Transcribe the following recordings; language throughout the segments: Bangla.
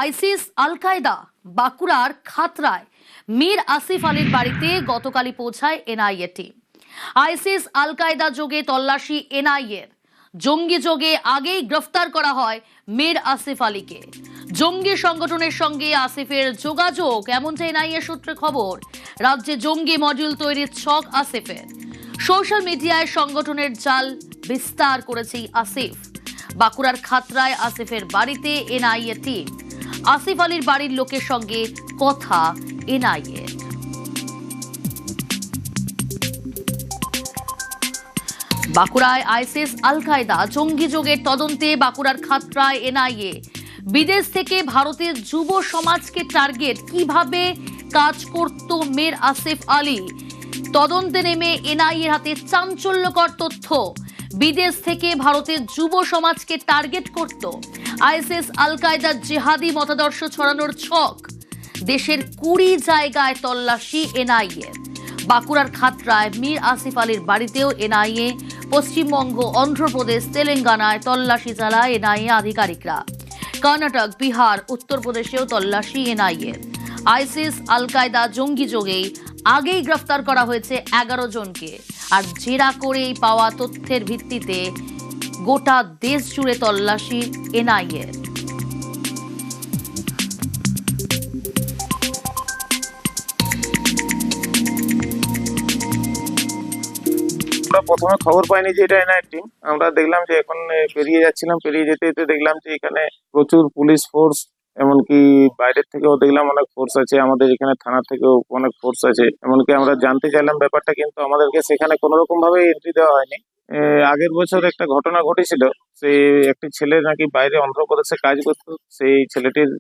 আইসিস আল কায়দা বাঁকুড়ার খাতড়ায় মীর আসিফ আলীর বাড়িতে গতকালই পৌঁছায় এনআইএ টিম। আইসিস আল কায়দা যোগে তল্লাশি এনআইএর। জঙ্গি যোগে আগেই গ্রেফতার করা হয় মীর আসিফ আলীকে। জঙ্গি সংগঠনের সঙ্গে আসিফের যোগাযোগ, এমনটা এনআইএ সূত্রে খবর। রাজ্যে জঙ্গি মডিউল তৈরির ছক আসিফের। সোশ্যাল মিডিয়ায় সংগঠনের জাল বিস্তার করেছে আসিফ। বাঁকুড়ার খাতড়ায় আসিফের বাড়িতে এনআইএ টিম। আসিফ আলীর বাড়ির লোকের সঙ্গে কথা এনআইএ। বাঁকুড়ায় আইসিস আল কায়দা জঙ্গি যোগের তদন্তে বাঁকুড়ার খাতড়ায় এনআইএ। বিদেশ থেকে ভারতের যুব সমাজকে টার্গেট কিভাবে কাজ করত মীর আসিফ আলী, তদন্তে নেমে এনআইএর হাতে চাঞ্চল্যকর তথ্য। বিদেশ থেকে ভারতের যুব সমাজকে টার্গেট করত আইসিস আল কায়দার জিহাদি মতাদর্শ ছড়ানোর ছক। দেশের 20 জায়গায় তল্লাশি এনআইএ। বাঁকুড়ার খাতড়ায় মীর আসিফ আলীর বাড়িতেও এনআইএ। পশ্চিমবঙ্গ, অন্ধ্রপ্রদেশ, তেলেঙ্গানায় তল্লাশি চালায় এনআইএ আধিকারিকরা। কর্ণাটক, বিহার, উত্তরপ্রদেশেও তল্লাশি এনআইএ। আইসিস আল কায়দা জঙ্গি যোগেই আগেই গ্রেফতার করা হয়েছে 11 জনকে। আর জেরা করেই পাওয়া তথ্যের ভিত্তিতে গোটা দেশ জুড়ে তল্লাশি এনআইএ। আমরা প্রথমে খবর পাইনি যে এটা এনআইএ টিম। আমরা দেখলাম যে এখন পেরিয়ে যাচ্ছিলাম, পেরিয়ে যেতে যেতে দেখলাম যে এখানে প্রচুর পুলিশ ফোর্স, এমনকি বাইরের থেকেও দেখলাম অনেক ফোর্স আছে, আমাদের এখানে থানা থেকেও অনেক ফোর্স আছে। এমনকি আমরা জানতে চাইলাম ব্যাপারটা, কিন্তু আমাদেরকে সেখানে কোনো রকম ভাবে এন্ট্রি দেওয়া হয়নি। আগের বছর একটা ঘটনা ঘটেছিল, সেই একটি ছেলে নাকি বাইরে অন্ধ্রপ্রদেশে কাজ করতো। সেই ছেলেটির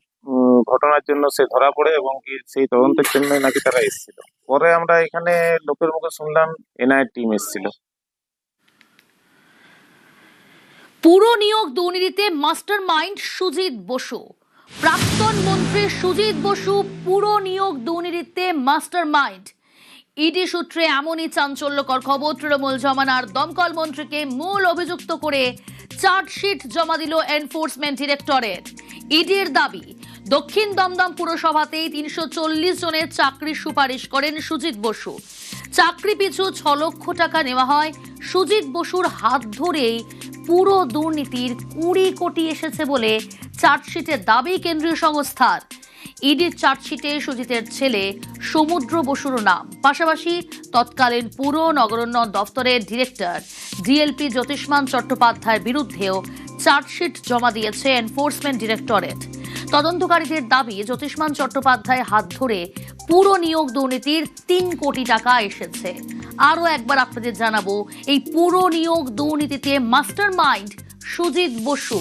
ঘটনার জন্য সে ধরা পড়ে এবং কি সেই তদন্তের জন্য নাকি তারা এসেছিল। পরে আমরা এখানে লোকের মুখে শুনলাম এনআইএ টিম এসেছিল। পুরো নিয়োগ দুর্নীতিতে মাস্টার মাইন্ড সুজিত বসু। প্রাক্তন মন্ত্রী সুজিত বসু পুরো নিয়োগ দুর্নীতিতে মাস্টার মাইন্ড। ইডি সূত্রে এমনই চাঞ্চল্যকর খবর। তৃণমূল জমানার দমকল মন্ত্রীকে মূল অভিযুক্ত করে চার্জশিট জমা দিল এনফোর্সমেন্ট ডিরেক্টরেট। ইডির দাবি, দক্ষিণ দমদম পুরসভাতেই 340 জনের চাকরির সুপারিশ করেন সুজিত বসু। চাকরি পিছু 6 লক্ষ টাকা নেওয়া হয়। সুজিত বসুর হাত ধরেই পুরো দুর্নীতির 20 কোটি এসেছে বলে চার্জশিটে দাবি কেন্দ্রীয় সংস্থার। ইডির চার্জশিটে সুজিতের ছেলে সমুদ্র বসুর নাম, পাশাপাশি তৎকালীন পুর নগরোন্নয়ন দপ্তরের ডিরেক্টর ডিএলপি জ্যোতিষ্মান চট্টোপাধ্যায়ের বিরুদ্ধেও চার্জশিট জমা দিয়েছে এনফোর্সমেন্ট ডিরেক্টরেট। তদন্তকারীদের দাবি, জ্যোতিষ্মান চট্টোপাধ্যায় হাত ধরে পুরো নিয়োগ দুর্নীতির 3 কোটি টাকা এসেছে। আরো একবার আপনাদের জানাবো, এই পুরো নিয়োগ দুর্নীতিতে মাস্টার মাইন্ড সুজিত বসু।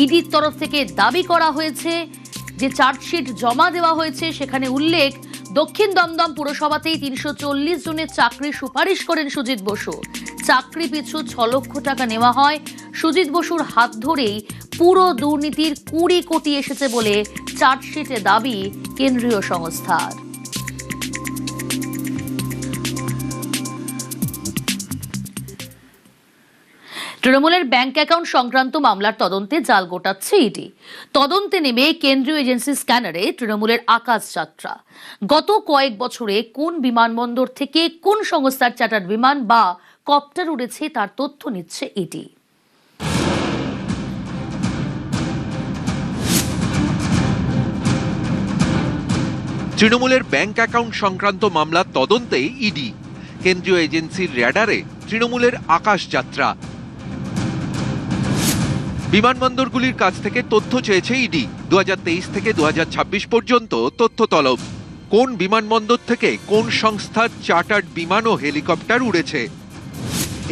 ইডির তরফ থেকে দাবি করা হয়েছে যে চার্জশিট জমা দেওয়া হয়েছে, সেখানে উল্লেখ, দক্ষিণ দমদম পুরসভাতেই 340 জনের চাকরির সুপারিশ করেন সুজিত বসু। চাকরি পিছু 6 লক্ষ টাকা নেওয়া হয়। সুজিত বসুর হাত ধরেই পুরো দুর্নীতির 20 কোটি এসেছে বলে চার্জশিটে দাবি কেন্দ্রীয় সংস্থার। তৃণমূলের ব্যাংক অ্যাকাউন্ট সংক্রান্ত মামলার তদন্তে জাল গোটাচ্ছে ইডি। তদন্তে নেমে কেন্দ্রীয় এজেন্সি স্ক্যানারে তৃণমূলের আকাশ যাত্রা। গত কয়েক বছরে কোন বিমানবন্দর থেকে কোন সংস্থার চার্টার্ড বিমান বা কপ্টার উড়েছে তার তথ্য নিচ্ছে ইডি। তৃণমূলের ব্যাংক অ্যাকাউন্ট সংক্রান্ত মামলার তদন্তে ইডি। কেন্দ্রীয় এজেন্সির র্যাডারে তৃণমূলের আকাশ যাত্রা। বিমানবন্দরগুলির কাছ থেকে তথ্য চেয়েছে ইডি। 2023 থেকে 2026 পর্যন্ত তথ্য তলব। কোন বিমানবন্দর থেকে কোন সংস্থার চার্টার্ড বিমান ও হেলিকপ্টার উড়েছে,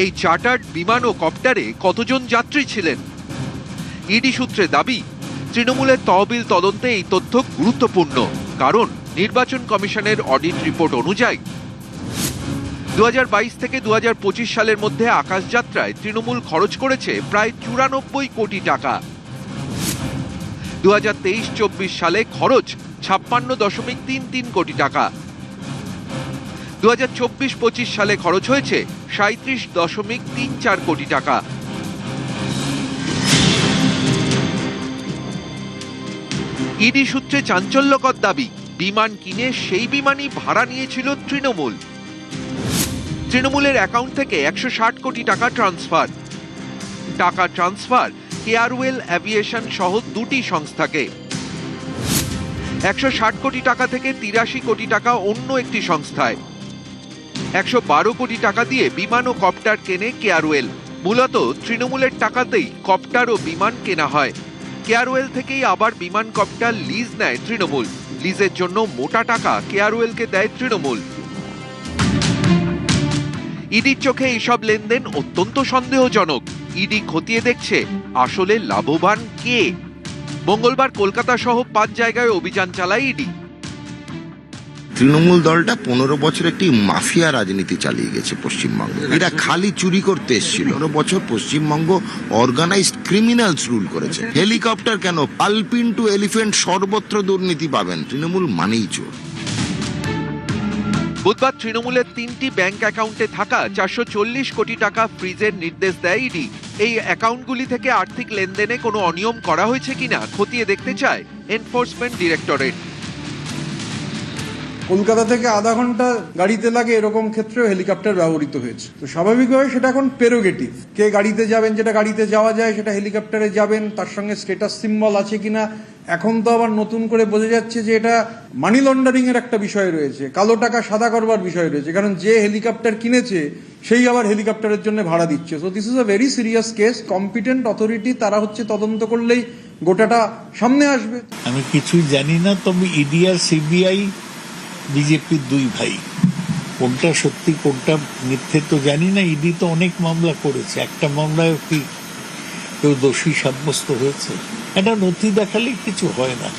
এই চার্টার্ড বিমান ও কপ্টারে কতজন যাত্রী ছিলেন। ইডি সূত্রে দাবি, তৃণমূলের তহবিল তদন্তে এই তথ্য গুরুত্বপূর্ণ, কারণ নির্বাচন কমিশনের অডিট রিপোর্ট অনুযায়ী 2022 থেকে 2025 সালের মধ্যে আকাশ যাত্রায় তৃণমূল খরচ করেছে প্রায় 94 কোটি টাকা। 2023-24 সালে খরচ 56.33 কোটি টাকা। 2024-25 সালে খরচ হয়েছে 37.34 কোটি টাকা। ইডি সূত্রে চাঞ্চল্যকর দাবি, বিমান কিনে সেই বিমানই ভাড়া নিয়েছিল তৃণমূল। তৃণমূলের অ্যাকাউন্ট থেকে 160 কোটি টাকা ট্রান্সফার কেয়ারওয়েল অ্যাভিয়েশন সহ দুটি সংস্থাকে। 160 কোটি টাকা থেকে 83 কোটি টাকা অন্য একটি সংস্থায়। 112 কোটি টাকা দিয়ে বিমান ও কপ্টার কেনে কেয়ারওয়েল। মূলত তৃণমূলের টাকাতেই কপ্টার ও বিমান কেনা হয়। কেয়ারওয়েল থেকেই আবার বিমান কপ্টার লিজ নেয় তৃণমূল। লিজের জন্য মোটা টাকা কেয়ারওয়েলকে দেয় তৃণমূল। ইডির চোখে এইসব লেনদেন অত্যন্ত সন্দেহজনক। ইডি খতিয়ে দেখছে আসলে লাভবান কে। মঙ্গলবার কলকাতা সহ 5 জায়গায় অভিযান চালায় ইডি। তৃণমূল দলটা 15 বছর একটি মাফিয়া রাজনীতি চালিয়ে গেছে পশ্চিমবঙ্গে। এরা খালি চুরি করতে এসেছিল। 15 বছর পশ্চিমবঙ্গ অর্গানাইজড ক্রিমিনালস রুল করেছে। হেলিকপ্টার কেন, আলপিন টু এলিফ্যান্ট সর্বত্র দুর্নীতি পাবেন। তৃণমূল মানেই চোর। বুধবার তৃণমূলের 3টি ব্যাংক অ্যাকাউন্টে থাকা 440 কোটি টাকা ফ্রিজের নির্দেশ দেয় ইডি। এই অ্যাকাউন্টগুলি থেকে আর্থিক লেনদেনে কোনো অনিয়ম করা হয়েছে কিনা খতিয়ে দেখতে চায় এনফোর্সমেন্ট ডিরেক্টরেট। কলকাতা থেকে আধা ঘন্টা গাড়িতে লাগে এরকম ক্ষেত্রেও হেলিকপ্টার ব্যবহৃত হয়েছে। তো স্বাভাবিকভাবে সেটা এখন প্রেরোগেটিভ, কে গাড়িতে যাবেন, যেটা গাড়িতে যাওয়া যায় সেটা হেলিকপ্টারে যাবেন, তার সঙ্গে স্ট্যাটাস সিম্বল আছে কিনা। এখন তো আবার নতুন করে বোঝা যাচ্ছে যে এটা মানি লন্ডারিং এর একটা বিষয় রয়েছে, কালো টাকা সাদা করবার বিষয় রয়েছে, কারণ যে হেলিকপ্টার কিনেছে সেই আবার হেলিকপ্টারের জন্য ভাড়া দিচ্ছে। So this is a very serious case. Competent authority তারা হচ্ছে তদন্ত করলেই গোটাটা সামনে আসবে। আমি কিছুই জানি না, তবে ইডি আর সিবিআই বিজেপির দুই ভাই, কোনটা সত্যি কোনটা মিথ্যে তো জানি না। ইডি তো অনেক মামলা করেছে, একটা মামলায় কি কেউ দোষী সাব্যস্ত হয়েছে? একটা নথি দেখালে কিছু হয় না।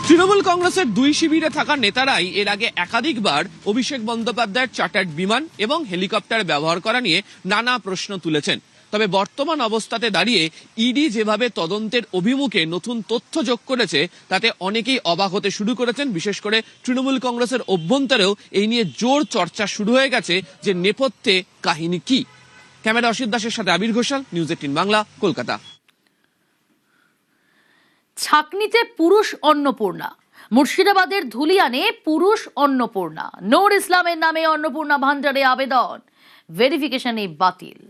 তৃণমূল কংগ্রেসের দুই শিবিরে থাকা নেতারাই এর আগে একাধিকবার অভিষেক বন্দ্যোপাধ্যায়ের চার্টার্ড বিমান এবং হেলিকপ্টার ব্যবহার করা নিয়ে নানা প্রশ্ন তুলেছেন। তবে বর্তমান অবস্থাতে দাঁড়িয়ে ইডি যেভাবে তদন্তের অভিমুখে নতুন তথ্য যোগ করেছে তাতে অনেকেই অবাক হতে শুরু করেছেন। বিশেষ করে তৃণমূল কংগ্রেসের অভ্যন্তরেও এই নিয়ে জোর চর্চা শুরু হয়ে গেছে যে নেপথ্যে কাহিনী কি। ক্যামেরা অসিত দাসের সাথে আবির ঘোষাল, নিউজ 18 বাংলা, কলকাতা। ছাকনিতে পুরুষ অন্নপূর্ণা। মুর্শিদাবাদের ধুলিয়ানে পুরুষ অন্নপূর্ণা। নূর ইসলামের নামে অন্নপূর্ণা ভান্ডারে আবেদন, ভেরিফিকেশনে বাতিল।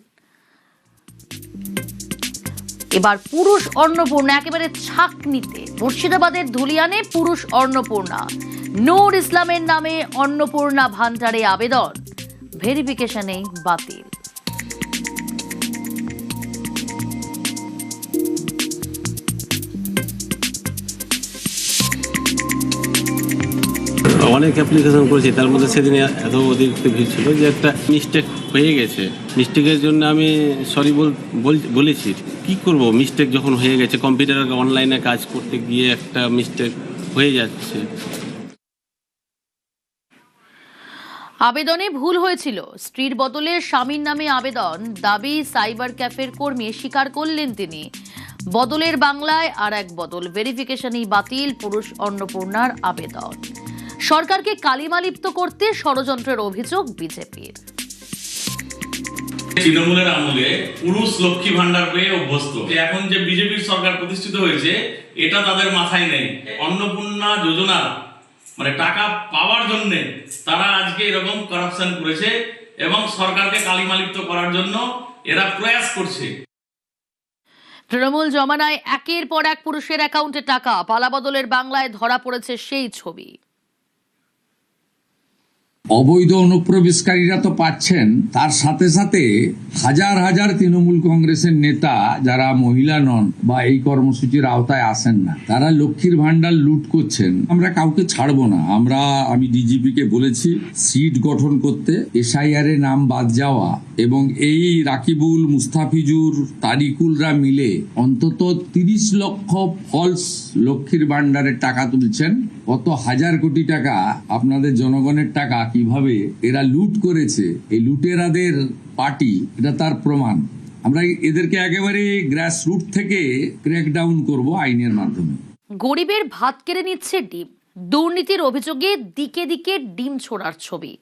এবার পুরুষ অন্নপূর্ণা একেবারে ছাকনিতে। মুর্শিদাবাদের ধুলিয়ানে পুরুষ অন্নপূর্ণা। নূর ইসলামের নামে অন্নপূর্ণা ভান্ডারে আবেদন, ভেরিফিকেশনে বাতিল। অনেক অ্যাপ্লিকেশন করেছি, তার মধ্যে সেদিন এত অতিরিক্ত ভিড় ছিল যে একটা মিস্টেক হয়ে গেছে। মিস্টেকের জন্য আমি সরি বলেছি। কি করব, মিস্টেক যখন হয়ে গেছে, কম্পিউটার অনলাইনে কাজ করতে গিয়ে একটা মিস্টেক হয়ে যাচ্ছে। আবেদনে ভুল হয়েছিল, স্ত্রীর বদলে স্বামীর নামে আবেদন, দাবি সাইবার ক্যাফের কর্মী স্বীকার করলেন তিনি। বদলের বাংলায় আর এক বদল, ভেরিফিকেশনই বাতিল পুরুষ অন্নপূর্ণার আবেদন। সরকারকে কালিমালিপ্ত করতে ষড়যন্ত্রের অভিযোগ বিজেপির। তৃণমূলের আমলে পুরুষ লক্ষ্মী ভান্ডার পেয়ে অভ্যস্ত। এখন যে বিজেপির সরকার প্রতিষ্ঠিত হয়েছে এটা তাদের মাথায় নেই। অন্নপূর্ণা যোজনা মানে টাকা পাওয়ার জন্য তারা আজকে এরকম করাপশন করেছে এবং সরকারকে কালিমালিপ্ত করার জন্য এরা প্রয়াস করছে। তৃণমূল জমানায় একের পর এক পুরুষের অ্যাকাউন্টে টাকা, পালাবদলের বাংলায় ধরা পড়েছে সেই ছবি। অবৈধ অনুপ্রবেশকারীরা তো পাচ্ছেন, তার সাথে সাথে হাজার হাজার তৃণমূল কংগ্রেসের নেতা যারা মহিলা নন বা এই কর্মসূচির আওতায় আসেন না, তারা লক্ষ্মীর ভান্ডার লুট করছেন। আমরা কাউকে ছাড়বো না। আমি ডিজিপি কে বলেছি সিট গঠন করতে, এসআইআর এর নাম বাদ যাওয়া এবং এই রাকিবুল, মুস্তাফিজুর, তারিকুলরা মিলে অন্তত 30 লক্ষ ফলস লক্ষ্মীর ভান্ডারের টাকা তুলছেন। কত হাজার কোটি টাকা আপনাদের জনগণের টাকা কিভাবে এরা লুট করেছে, এই লুটেরাদের পার্টি, এটা তার প্রমাণ। আমরা এদেরকে একেবারে গ্রাসরুট থেকে ক্র্যাকডাউন করব আইনের মাধ্যমে। গরিবের ভাত কেড়ে নিচ্ছে ডিম। দুর্নীতির অভিযোগে দিকে দিকে ডিম ছোড়ার ছবি।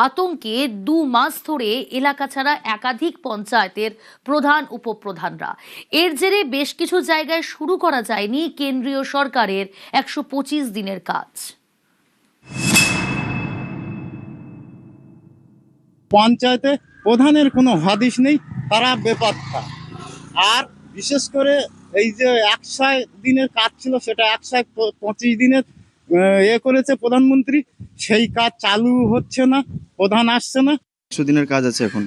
আতঙ্কে 2 মাস ধরে এলাকা ছাড়া একাধিক পঞ্চায়েতের প্রধান উপপ্রধানরা। এর জেরে বেশ কিছু জায়গায় শুরু করা যায়নি কেন্দ্রীয় সরকারের 125 দিনের কাজ। পঞ্চায়েতে প্রধানের কোনো হদিশ নেই, তারা বেপাত্তা। আর বিশেষ করে এই যে 100 দিনের কাজ ছিল সেটা 125 দিনের করেছে প্রধানমন্ত্রী, সেই কাজ চালু হচ্ছে না, প্রধান আসছে না। 100 দিনের কাজ আছে এখন,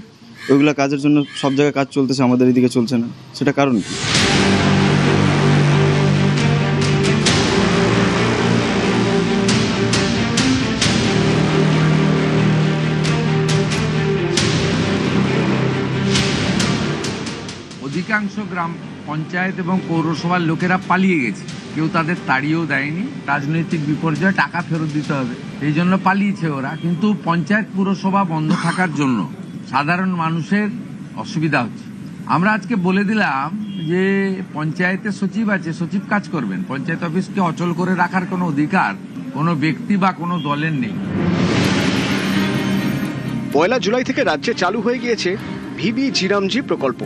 ওইগুলা কাজের জন্য সব জায়গায় কাজ চলতেছে, আমাদের এদিকে চলছে না, সেটা কারণ কি? অধিকাংশ গ্রাম পঞ্চায়েত এবং পৌরসভার লোকেরা পালিয়ে গেছে, কেউ তাদের তাড়িয়েও দেয়নি। রাজনৈতিক বিপর্যয়, টাকা ফেরত দিতে হবে, এই জন্য পালিয়েছে ওরা। কিন্তু পঞ্চায়েত পুরসভা বন্ধ থাকার জন্য সাধারণ মানুষের অসুবিধা হচ্ছে। আমরা আজকে বলে দিলাম যে পঞ্চায়েতে সচিব আছে, সচিব কাজ করবেন। পঞ্চায়েত অফিসকে অচল করে রাখার কোনো অধিকার কোনো ব্যক্তি বা কোনো দলের নেই। 1 জুলাই থেকে রাজ্যে চালু হয়ে গিয়েছে ভিবি জিরামজি প্রকল্প।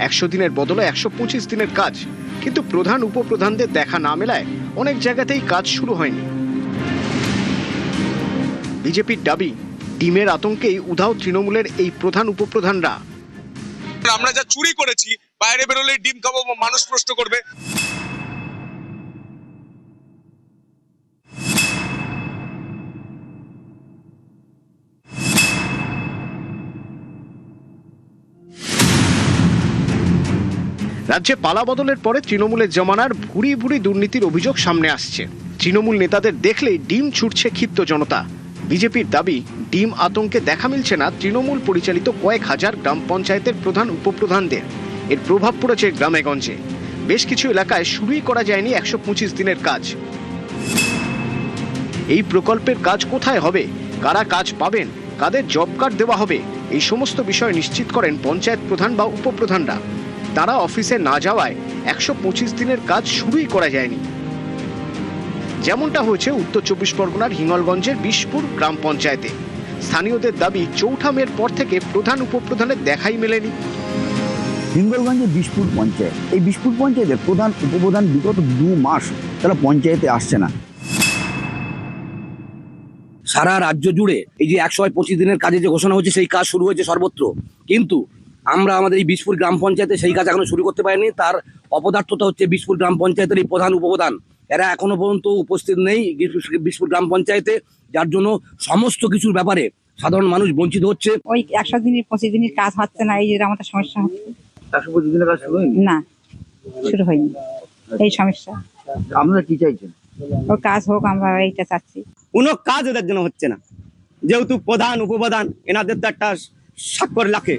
100 দিনের বদলে 125 দিনের কাজ, কিন্তু প্রধান উপপ্রধানদের দেখা না মেলায় অনেক জায়গাতেই কাজ শুরু হয়নি। বিজেপির দাবি, ডিমের আতঙ্কেই উধাও তৃণমূলের এই প্রধান উপপ্রধানরা। আমরা যা চুরি করেছি, বাইরে বেরোলে ডিম খাবো, মানুষ প্রশ্ন করবে। রাজ্যে পালা বদলের পরে তৃণমূলের জমানার ভুরি ভুরি দুর্নীতির অভিযোগ সামনে আসছে। তৃণমূল নেতাদের দেখলেই ডিম ছুটছে ক্ষিপ্ত জনতা। বিজেপির দাবি, ডিম আতঙ্কে দেখা মিলছে না তৃণমূল পরিচালিত কয়েক হাজার গ্রাম পঞ্চায়েতের প্রধান উপপ্রধানদের। এর প্রভাব পড়েছে গ্রামে গঞ্জে। বেশ কিছু এলাকায় শুরুই করা যায়নি 125 দিনের কাজ। এই প্রকল্পের কাজ কোথায় হবে, কারা কাজ পাবেন, কাদের জব কার্ড দেওয়া হবে, এই সমস্ত বিষয় নিশ্চিত করেন পঞ্চায়েত প্রধান বা উপপ্রধানরা। তারা অফিসে না যাওয়ায় 125 দিনের কাজ শুরুই করা যায়নি। যেমনটা হয়েছে উত্তর 24 পরগনার হিঙ্গলগঞ্জের বিশপুর গ্রাম পঞ্চায়েতে। স্থানীয়দের দাবি, 4 মের পর থেকে প্রধান উপপ্রধানের দেখাই মেলেনি। হিঙ্গলগঞ্জের বিশপুর পঞ্চায়েত, এই বিশপুর পঞ্চায়েতের প্রধান উপপ্রধান বিগত 2 মাস তারা পঞ্চায়েতে আসছে না। সারা রাজ্য জুড়ে এই যে 125 দিনের কাজে যে ঘোষণা হচ্ছে, সেই কাজ শুরু হয়েছে সর্বত্র, কিন্তু আমরা আমাদের এই বিশপুর গ্রাম পঞ্চায়েতে সেই কাজ এখনো শুরু করতে পারিনি। তার অপদার্থতা হচ্ছে বিশপুর গ্রাম পঞ্চায়েতের এই প্রধান উপপ্রধান, এরা এখনো পর্যন্ত উপস্থিত নেই বিশপুর গ্রাম পঞ্চায়েতে, যার জন্য সমস্ত কিছুর ব্যাপারে সাধারণ মানুষ বঞ্চিত হচ্ছে। ওই 100 দিনের 25 দিনের কাজ হচ্ছে না, এই যে আমাদের সমস্যা হচ্ছে। 125 দিনের কাজ শুরু হয়নি? না, শুরু হয়নি, এই সমস্যা। আপনারা কি চাইছেন? ও কাজ হোক, আমরা এইটা চাচ্ছি। কোনো কাজ এদের জন্য হচ্ছে না, যেহেতু প্রধান উপপ্রধান এনাদের তো একটা স্বাক্ষর লাগে।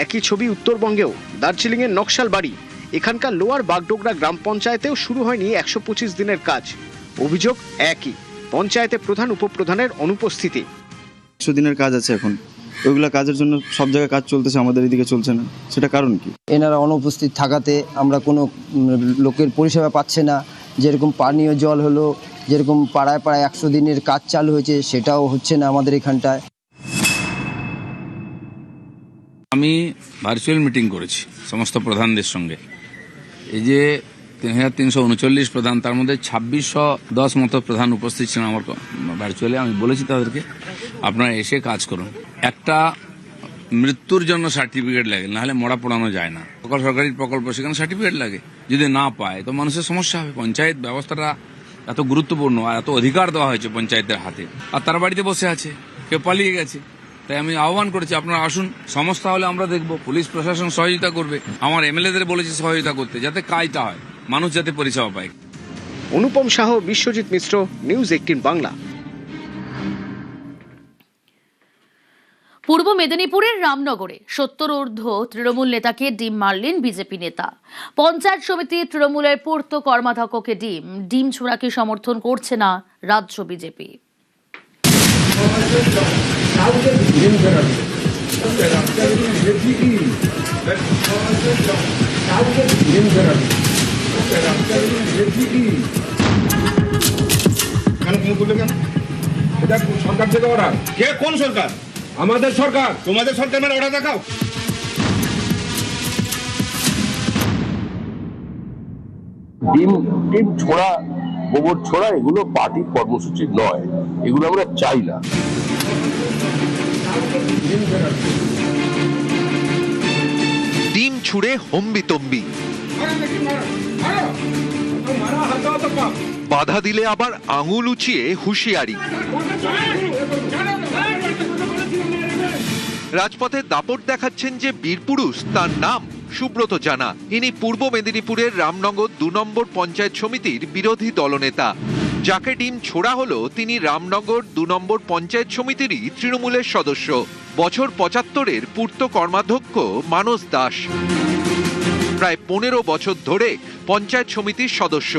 একই ছবি উত্তরবঙ্গেও। দার্জিলিং এর নকশালবাড়ি, এখানকার লোয়ার বাগডোগরা গ্রাম পঞ্চায়েতেও শুরু হয়নি 125 দিনের কাজ। অভিযোগ একই, পঞ্চায়েতে প্রধান উপপ্রধানের অনুপস্থিতি। 100 দিনের কাজ আছে এখন, ওইগুলা কাজের জন্য সব জায়গায় কাজ চলতেছে, আমাদের এদিকে চলছে না, সেটা কারণ কি? এনারা অনুপস্থিত থাকাতে আমরা কোনো লোকের পরিষেবা পাচ্ছে না। যেরকম পানীয় জল হলো, যেরকম পাড়ায় পাড়ায় 100 দিনের কাজ চালু হয়েছে, সেটাও হচ্ছে না আমাদের এখানটায়। আমি ভার্চুয়াল মিটিং করেছি সমস্ত প্রধানদের সঙ্গে। এই যে 3339 প্রধান, তার মধ্যে 2610 মতো প্রধান উপস্থিত ছিলেন আমার ভার্চুয়ালি। আমি বলেছি তাদেরকে, আপনারা এসে কাজ করুন। একটা মৃত্যুর জন্য সার্টিফিকেট লাগে, নাহলে মরা পড়ানো যায় না। সরকারি প্রকল্প, সেখানে সার্টিফিকেট লাগে, যদি না পায় তো মানুষের সমস্যা হবে। পঞ্চায়েত ব্যবস্থাটা এত গুরুত্বপূর্ণ আর এত অধিকার দেওয়া হয়েছে পঞ্চায়েতের হাতে, আর তারা বাড়িতে বসে আছে, কেউ পালিয়ে গেছে। তাই আমি আহ্বান করেছি, আপনারা আসুন, সমস্যা হলে আমরা দেখব, পুলিশ প্রশাসন সহযোগিতা করবে। আমার এমএলএদের বলেছি সহযোগিতা করতে, যাতে কাজটা হয়, মানুষ যাতে পরিষেবা পায়। অনুপম শাহ, বিশ্বজিৎ মিশ্র, নিউজ 18 বাংলা। পূর্ব মেদিনীপুরের রামনগরে 70 ঊর্ধ্ব তৃণমূল নেতাকে ডিম মারলেন বিজেপি নেতা। পঞ্চায়েত সমিতি তৃণমূলের পূর্ত কর্মাধ্যক্ষকে ডিম ছোড়াকে সমর্থন করছে না রাজ্য বিজেপি। এটা সরকার থেকে অর্ডার। কে কোন সরকার? আমাদের সরকার। তোমাদের সরকার মানে অর্ডার দেখাও। ডিম ছোড়া, গোবর ছোড়া এগুলো পার্টির কর্মসূচি নয়, এগুলো আমরা চাই না। ডিম ছুঁড়ে হম্বিতম্বি, বাধা দিলে আবার আঙুল উঁচিয়ে হুঁশিয়ারি। রাজপথে দাপট দেখাচ্ছেন যে বীরপুরুষ, তার নাম সুব্রত জানা। ইনি পূর্ব মেদিনীপুরের রামনগর 2 নম্বর পঞ্চায়েত সমিতির বিরোধী দলনেতা। যাকে ডিম ছোড়া হলো তিনি রামনগর 2 নম্বর পঞ্চায়েত সমিতিরই তৃণমূলের সদস্য। বছর 75-এর পূর্ত কর্মাধ্যক্ষ মানস দাস। প্রায় 15 বছর ধরে পঞ্চায়েত সমিতির সদস্য।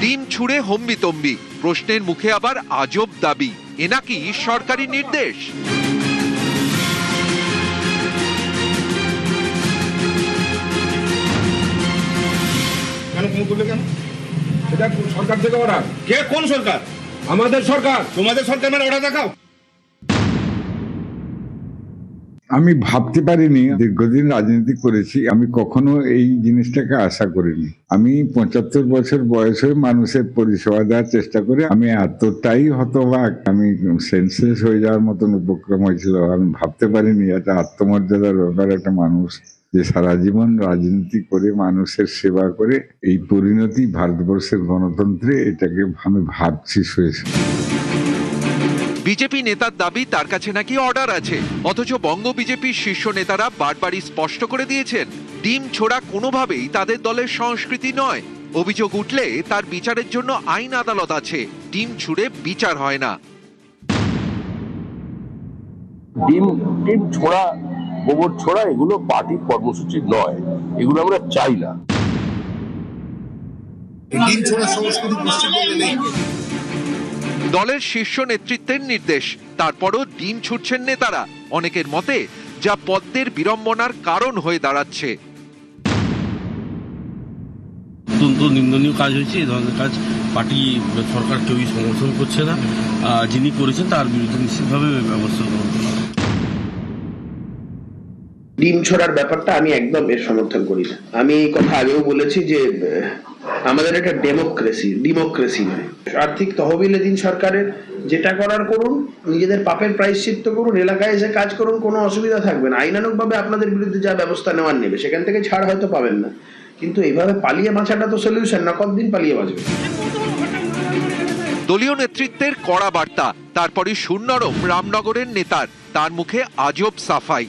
ডিম ছুঁড়ে হম্বিতম্বি, প্রশ্নের মুখে আবার আজব দাবি, এ নাকি সরকারি নির্দেশ। এটা সরকার থেকে অর্ডার। কে কোন সরকার? আমাদের সরকার। তোমাদের সরকার মানে অর্ডার দেখাও। আমি ভাবতে পারিনি, দীর্ঘদিন রাজনীতি করেছি, আমি কখনো এই জিনিসটাকে আশা করিনি। আমি 75 বছর বয়স হয়ে মানুষের পরিষেবা দেওয়ার চেষ্টা করে আমি এতটাই হতবাক, আমি সেন্সলেস হয়ে যাওয়ার মতন উপক্রম হয়েছিল। আমি ভাবতে পারিনি এটা আত্মমর্যাদার ব্যাপার, একটা মানুষ যে সারা জীবন রাজনীতি করে মানুষের সেবা করে এই পরিণতি ভারতবর্ষের গণতন্ত্রে, এটাকে আমি ভাবছি শুয়েছি। বিজেপি নেতার দাবি তার কাছে নাকি অর্ডার আছে, অথচ বঙ্গ বিজেপির শীর্ষ নেতারা বারবারই স্পষ্ট করে দিয়েছেন ডিম ছোড়া কোনোভাবেই তাদের দলের সংস্কৃতি নয়। অভিযোগ উঠলে তার বিচারের জন্য আইন আদালত আছে, ডিম ছুঁড়ে বিচার হয় না। ডিম ছোড়া, গোবর ছোড়া এগুলো পার্টির কর্মসূচি নয়, এগুলো আমরা চাই না। ডিম ছোড়া সংস্কৃতি পশ্চিমবঙ্গে নেই। দলের শীর্ষ নেতৃত্বের নির্দেশ, তারপরও ডিম ছুটছেন নেতারা। অনেকের মতে যা পদ্মের বিড়ম্বনার কারণ হয়ে দাঁড়াচ্ছে। অত্যন্ত নিন্দনীয় কাজ হয়েছে। এই ধরনের কাজ পার্টি সরকার কেউই সমর্থন করছে না। যিনি করেছেন তার বিরুদ্ধে নিশ্চিতভাবে ব্যবস্থা গ্রহণ করা হবে। ডিম ছড়ার ব্যাপারটা আমি একদম এর সমর্থন করি না। আমি এই কথা আগেও বলেছি যে আমাদের একটা ডেমোক্রেসি নয়। আর্থিক তহবিলে দিন সরকারের, যেটা করার করুন, নিজেদের পাপের প্রায়শ্চিত্ত করুন, এলাকায় এসে কাজ করুন, কোনো অসুবিধা থাকবে না। আইনানুগভাবে আপনাদের বিরুদ্ধে যা ব্যবস্থা নেওয়ার নেবে, সেখান থেকে ছাড় হয়তো পাবেন না, কিন্তু এইভাবে পালিয়ে বাঁচাটা তো সলিউশন না। কতদিন পালিয়ে বাঁচবে? দলীয় নেতৃত্বের কড়া বার্তা, তারপরে সুনরম রামনগরের নেতার, তার মুখে আজব সাফাই।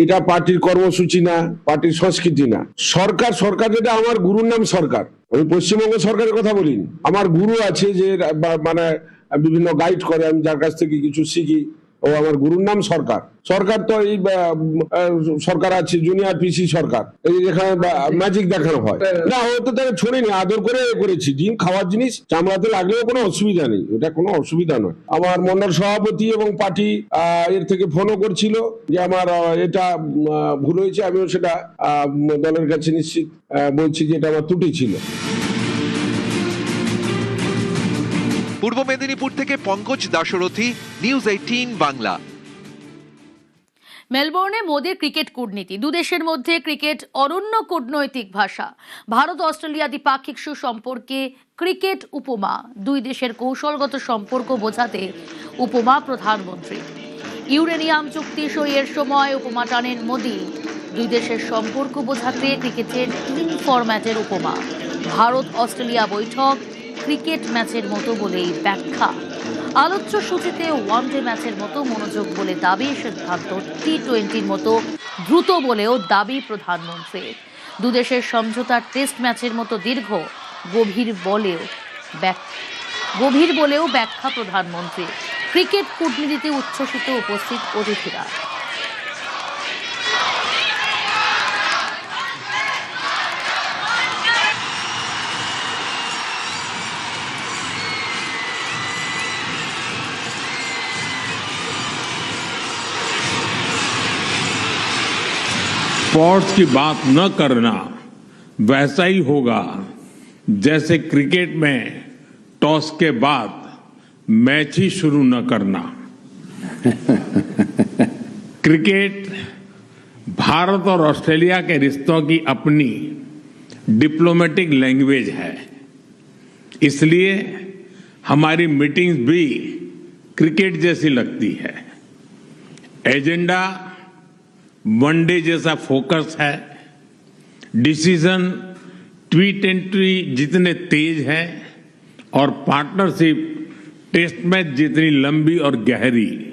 এটা পার্টির কর্মসূচি না, পার্টির সংস্কৃতি না। সরকার যেটা আমার গুরুর নাম সরকার। আমি পশ্চিমবঙ্গ সরকারের কথা বলিনি। আমার গুরু আছে যে মানে বিভিন্ন গাইড করে, আমি যার কাছ থেকে কিছু শিখি, ও আমার গুরুর নাম সরকার। সরকার তো এই সরকার আছে জুনিয়র পিসি সরকার, এই যেখানে ম্যাজিক দেখানো হয় না, ও তো তাকে ছড়িনি, আদর করে করেছি। ডিম খাওয়ার জিনিস চামড়াতে লাগলেও কোনো অসুবিধা নেই, এটা কোনো অসুবিধা নয়। আমার মন্ডল সভাপতি এবং পার্টি এর থেকে ফোনও করছিল যে আমার এটা ভুল হয়েছে। আমিও সেটা দলের কাছে নিশ্চিত বলছি যে এটা আমার ত্রুটি ছিল। পূর্ব মেদিনীপুর থেকে পঙ্কজ দাশরথী, নিউজ 18 বাংলা। মেলবোর্নে মোদির ক্রিকেট কূটনীতি, দুদেশের মধ্যে ক্রিকেট অনন্য কূটনৈতিক ভাষা। ভারত অস্ট্রেলিয়া দ্বিপাক্ষিক সুসম্পর্কে ক্রিকেট উপমা, দুই দেশের কৌশলগত সম্পর্ক বোঝাতে উপমা প্রধানমন্ত্রী। ইউরেনিয়াম চুক্তি সইয়ের সময় উপমা টানেন মোদি, দুই দেশের সম্পর্ক বোঝাতে ক্রিকেটের 3 ফরম্যাটের উপমা। ভারত অস্ট্রেলিয়া বৈঠক ক্রিকেট ম্যাচের মতো বলেই ব্যাখ্যা। আলোচ্য সূচিতে ওয়ানডে ম্যাচের মতো মনোযোগ বলে দাবি, সিদ্ধান্ত T20-র মতো দ্রুত বলেও দাবি প্রধানমন্ত্রীর। দুদেশের সমঝোতার টেস্ট ম্যাচের মতো দীর্ঘ, গভীর বলেও ব্যাখ্যা প্রধানমন্ত্রী। ক্রিকেট কূটনীতিতে উচ্ছ্বসিত উপস্থিত অতিথিরা। स्पोर्ट्स की बात न करना वैसा ही होगा जैसे क्रिकेट में टॉस के बाद मैच ही शुरू न करना। क्रिकेट भारत और ऑस्ट्रेलिया के रिश्तों की अपनी डिप्लोमेटिक लैंग्वेज है, इसलिए हमारी मीटिंग्स भी क्रिकेट जैसी लगती है। एजेंडा वनडे जैसा फोकस है, डिसीजन T20 जितने तेज है और पार्टनरशिप टेस्ट मैच जितनी लंबी और गहरी।